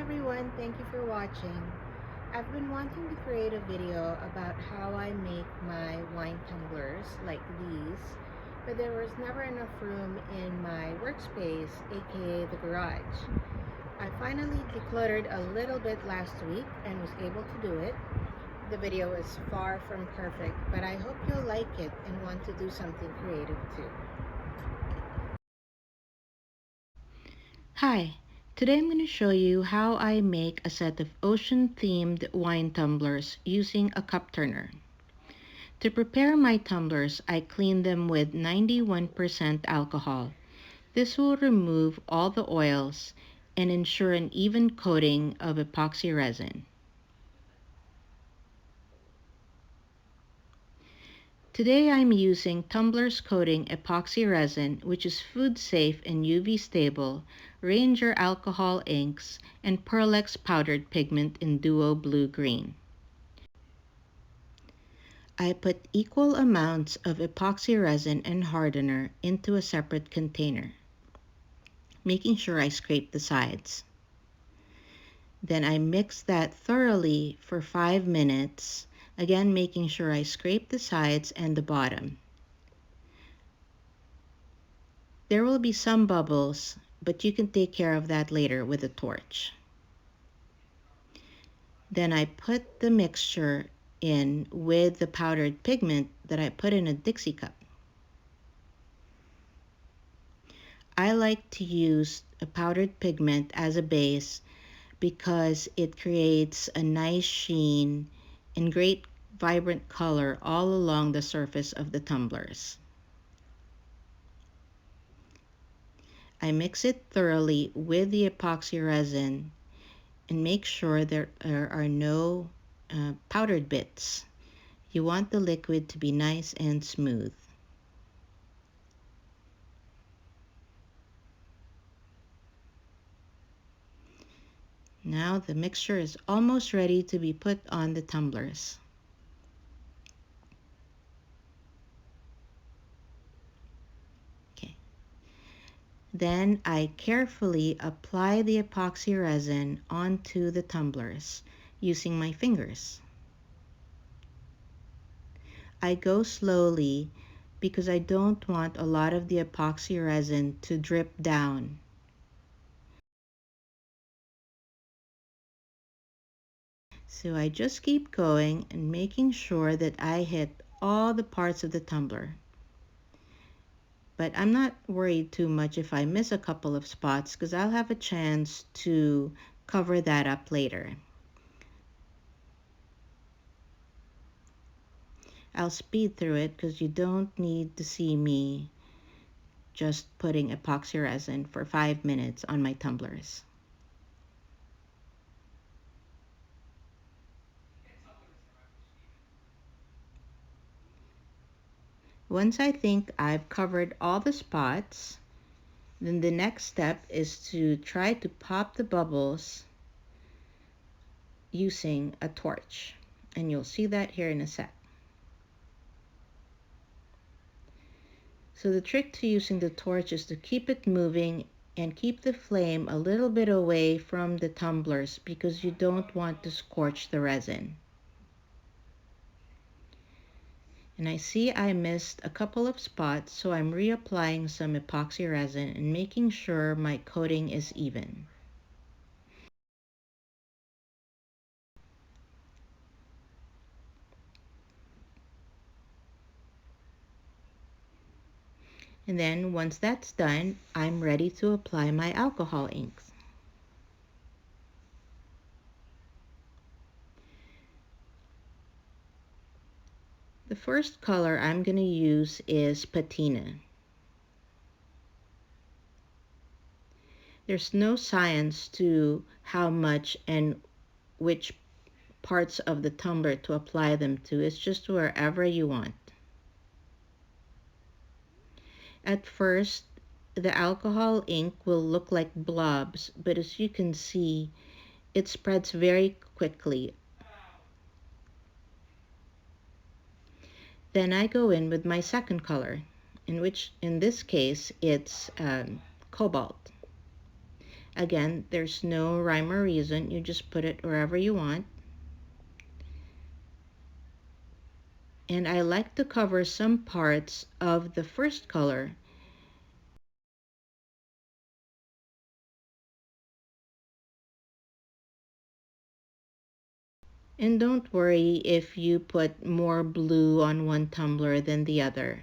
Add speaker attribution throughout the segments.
Speaker 1: everyone, thank you for watching. I've been wanting to create a video about how I make my wine tumblers like these, but there was never enough room in my workspace, aka the garage. I finally decluttered a little bit last week and was able to do it. The video is far from perfect, but I hope you'll like it and want to do something creative too. Hi, today I'm going to show you how I make a set of ocean-themed wine tumblers using a cup turner. To prepare my tumblers, I clean them with 91% alcohol. This will remove all the oils and ensure an even coating of epoxy resin. Today I'm using Tumblers Coating Epoxy Resin, which is food safe and UV stable, Ranger alcohol inks, and PearlEx powdered pigment in Duo Blue Green. I put equal amounts of epoxy resin and hardener into a separate container, making sure I scrape the sides. Then I mix that thoroughly for 5 minutes, again making sure I scrape the sides and the bottom. There will be some bubbles, but you can take care of that later with a torch. Then I put the mixture in with the powdered pigment that I put in a Dixie cup. I like to use a powdered pigment as a base because it creates a nice sheen and great vibrant color all along the surface of the tumblers. I mix it thoroughly with the epoxy resin and make sure there are no powdered bits. You want the liquid to be nice and smooth. Now the mixture is almost ready to be put on the tumblers. Okay. Then I carefully apply the epoxy resin onto the tumblers using my fingers. I go slowly because I don't want a lot of the epoxy resin to drip down. So I just keep going and making sure that I hit all the parts of the tumbler. But I'm not worried too much if I miss a couple of spots because I'll have a chance to cover that up later. I'll speed through it because you don't need to see me just putting epoxy resin for 5 minutes on my tumblers. Once I think I've covered all the spots, then the next step is to try to pop the bubbles using a torch. And you'll see that here in a sec. So the trick to using the torch is to keep it moving and keep the flame a little bit away from the tumblers because you don't want to scorch the resin. And I see I missed a couple of spots, so I'm reapplying some epoxy resin and making sure my coating is even. And then once that's done, I'm ready to apply my alcohol inks. The first color I'm going to use is Patina. There's no science to how much and which parts of the tumbler to apply them to. It's just wherever you want. At first, the alcohol ink will look like blobs, but as you can see, it spreads very quickly. Then I go in with my second color, in this case it's Cobalt. Again, there's no rhyme or reason. You just put it wherever you want. And I like to cover some parts of the first color. And don't worry if you put more blue on one tumbler than the other.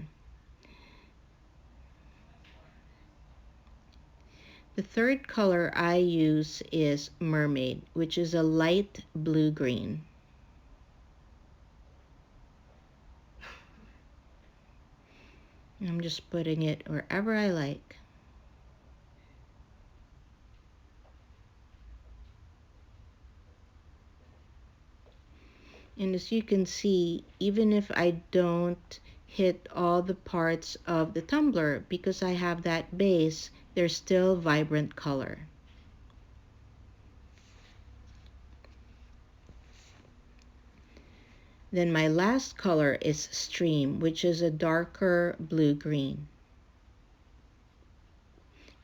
Speaker 1: The third color I use is Mermaid, which is a light blue-green. I'm just putting it wherever I like. And as you can see, even if I don't hit all the parts of the tumbler, because I have that base, there's still vibrant color. Then my last color is Stream, which is a darker blue-green.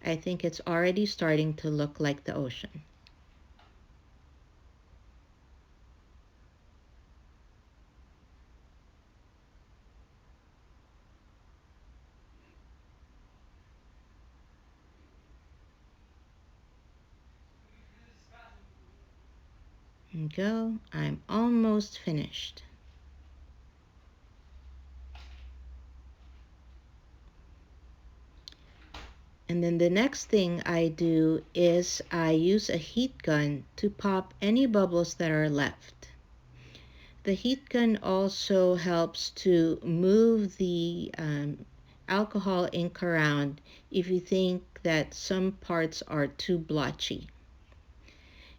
Speaker 1: I think it's already starting to look like the ocean. And go, I'm almost finished. And then the next thing I do is I use a heat gun to pop any bubbles that are left. The heat gun also helps to move the alcohol ink around if you think that some parts are too blotchy.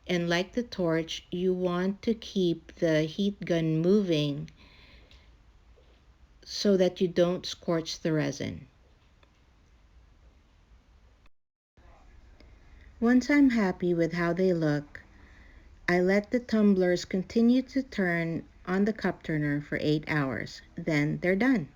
Speaker 1: And like the torch, you want to keep the heat gun moving so that you don't scorch the resin. Once I'm happy with how they look, I let the tumblers continue to turn on the cup turner for 8 hours. Then they're done.